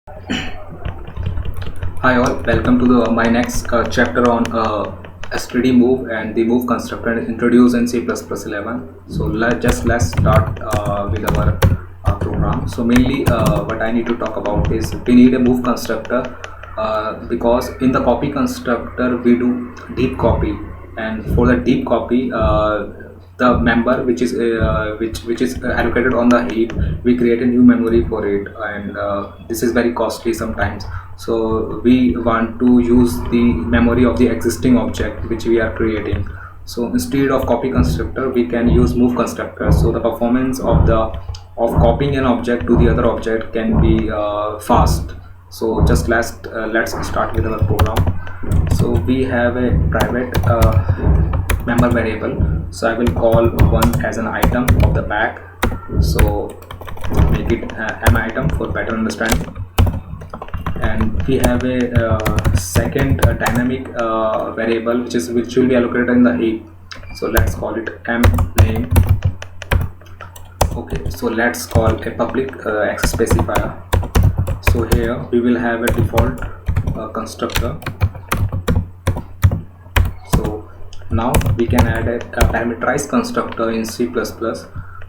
Hi all, welcome to the my next chapter on std move and the move constructor introduced in C++11. So let's start with our program. So mainly what I need to talk about is we need a move constructor because in the copy constructor we do deep copy, and for the deep copy the member which is allocated on the heap, we create a new memory for it, and this is very costly sometimes. So we want to use the memory of the existing object which we are creating. So instead of copy constructor we can use move constructor, so the performance of copying an object to the other object can be fast. So just let's start with our program. So we have a private member variable, so I will call one as an item of the bag, so make it m item for better understanding. And we have a second dynamic variable which will be allocated in the heap, so let's call it m name. Okay, so let's call a public access specifier. So here we will have a default constructor. So now we can add a parameterized constructor in C++.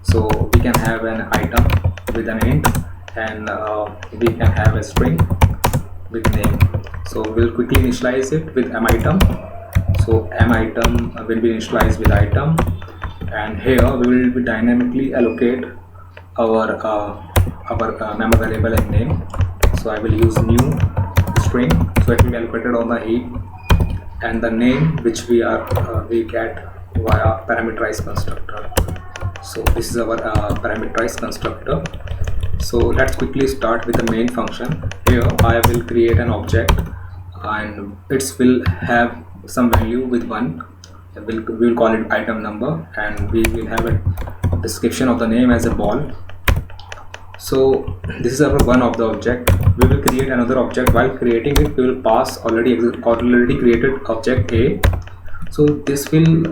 So we can have an item with an int, and we can have a string with name. So we'll quickly initialize it with m item. So m item will be initialized with item, and here we will be dynamically allocate our member variable and name. So I will use new string, so it will be allocated on the heap, and the name which we get via parameterized constructor. So this is our parameterized constructor. So let's quickly start with the main function. Here I will create an object, and it will have some value with 1. We will call it item number, and we will have a description of the name as a ball. So this is our one of the object. We will create another object. While creating it, we will pass already created object A. So this will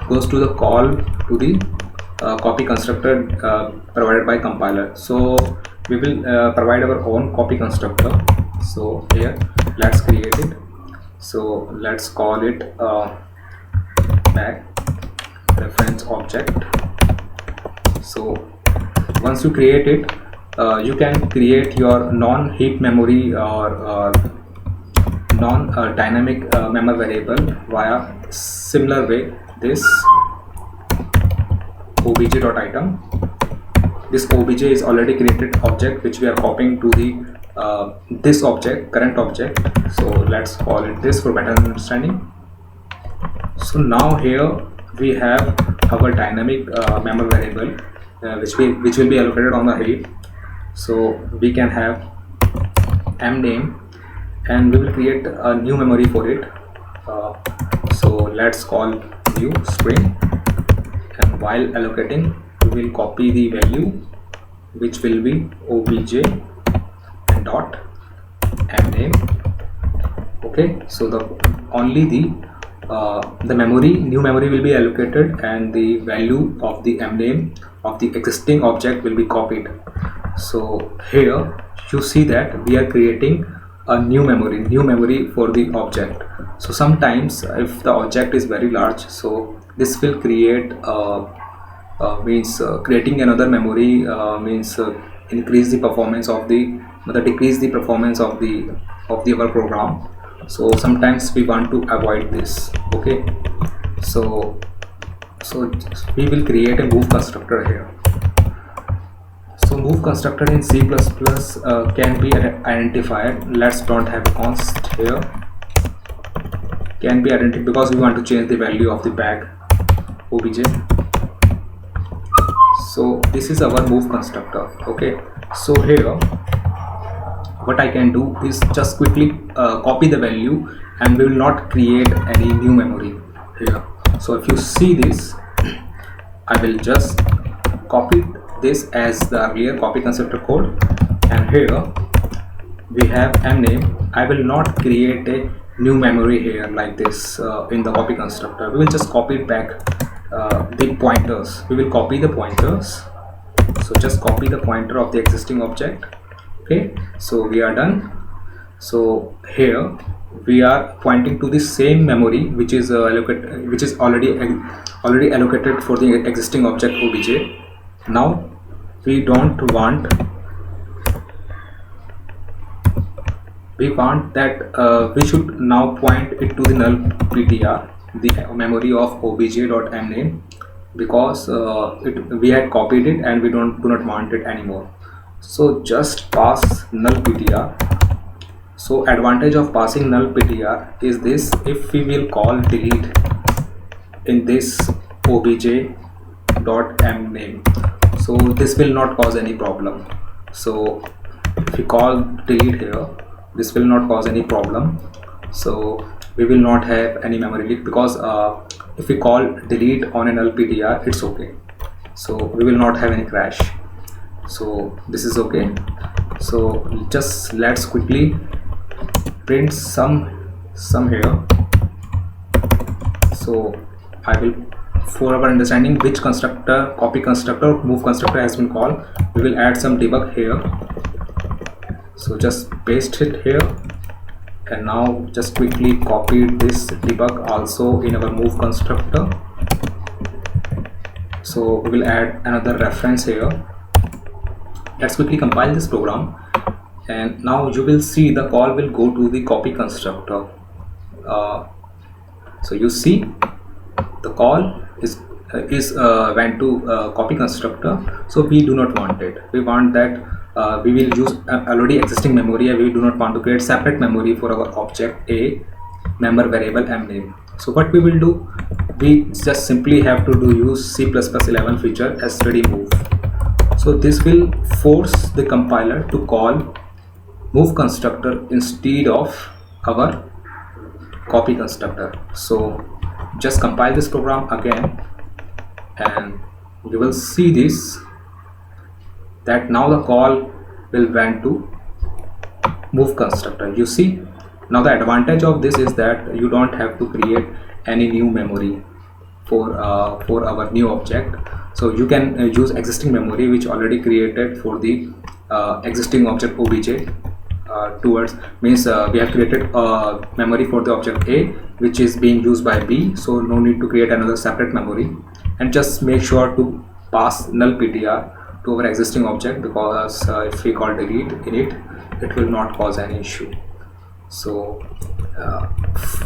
goes to the call to the copy constructor provided by compiler. So we will provide our own copy constructor. So here let's create it. So let's call it bag reference object. So once you create it, you can create your non-heap memory or non-dynamic member variable via similar way. This obj.item. This obj is already created object which we are copying to the this object, current object. So let's call it this for better understanding. So now here we have our dynamic member variable which will be allocated on the heap. So we can have m name, and we will create a new memory for it. So let's call new string, and while allocating we will copy the value which will be obj and dot m name. Okay, so only the new memory will be allocated, and the value of the m name of the existing object will be copied. So here you see that we are creating a new memory for the object. So sometimes if the object is very large, so this will create creating another memory means increase the performance of the decrease the performance of the our program. So sometimes we want to avoid this. Okay, so we will create a move constructor here. So move constructor in C++ can be identified. Let's don't have const here. Can be identified because we want to change the value of the bag obj. So this is our move constructor. Okay, so here what I can do is just quickly copy the value, and we will not create any new memory here. So if you see this, I will just copy this as the earlier copy constructor code, and here we have m name. I will not create a new memory here like this in the copy constructor. We will just copy it back the pointers. We will copy the pointers. So just copy the pointer of the existing object, Okay, so we are done. So here we are pointing to the same memory which is already allocated for the existing object obj. Now we don't want we want that we should now point it to the null ptr, the memory of obj.mname, because we had copied it and we do not want it anymore. So just pass null ptr. So advantage of passing null ptr is this: if we will call delete in this obj.mname, so this will not cause any problem. So if we call delete here, this will not cause any problem. So we will not have any memory leak, because if we call delete on a null ptr, it's okay. So we will not have any crash. So this is okay. So just let's quickly print some here. So I will, for our understanding which constructor, copy constructor, move constructor has been called, we will add some debug here. So just paste it here, and now just quickly copy this debug also in our move constructor. So we will add another reference here. Let's quickly compile this program, and now you will see the call will go to the copy constructor. So you see the call is went to copy constructor. So we do not want it. We want that we will use already existing memory, and we do not want to create separate memory for our object a member variable mname. So what we will do, we just simply have to use C++11 feature std_move. So this will force the compiler to call move constructor instead of our copy constructor. So just compile this program again, and you will see this, that now the call will went to move constructor. You see, now the advantage of this is that you don't have to create any new memory for our new object. So you can use existing memory which already created for the existing object obj. Towards means we have created memory for the object a which is being used by b, so no need to create another separate memory. And just make sure to pass null ptr to our existing object, because if we call delete in it will not cause any issue. So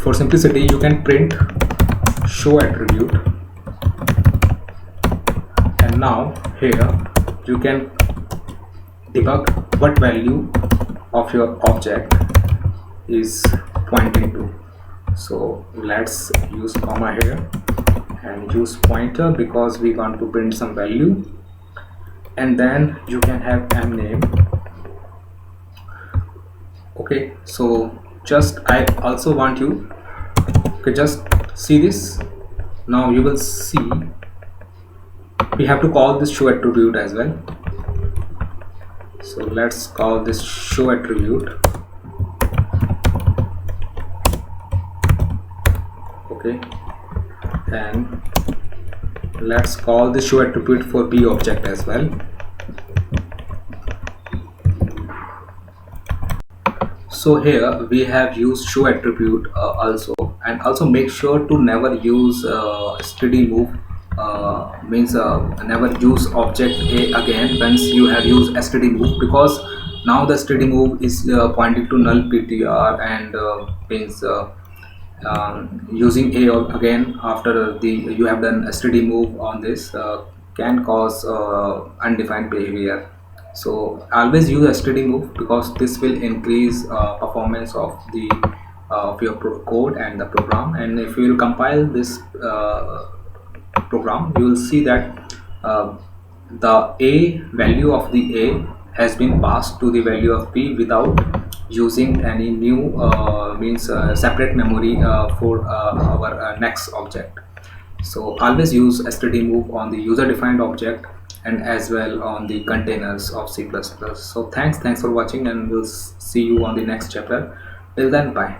for simplicity, you can print show attribute, and now here you can debug what value of your object is pointing to. So let's use comma here and use pointer, because we want to print some value. And then you can have mname. Okay, so just I also want you to just see this. Now you will see we have to call this show attribute as well. So let's call this show attribute. Okay, and let's call the show attribute for b object as well. So here we have used show attribute also, and also make sure to never use std_move, means never use object a again once you have used std_move, because now the std_move is pointing to null ptr, and means using a again after you have done std_move on this can cause undefined behavior. So always use std_move, because this will increase performance of your code and the program. And if you will compile this program, you will see that the a value of the a has been passed to the value of b without using any new means separate memory for our next object. So always use std_move on the user defined object and as well on the containers of C++. So thanks for watching, and we'll see you on the next chapter. Till then, bye.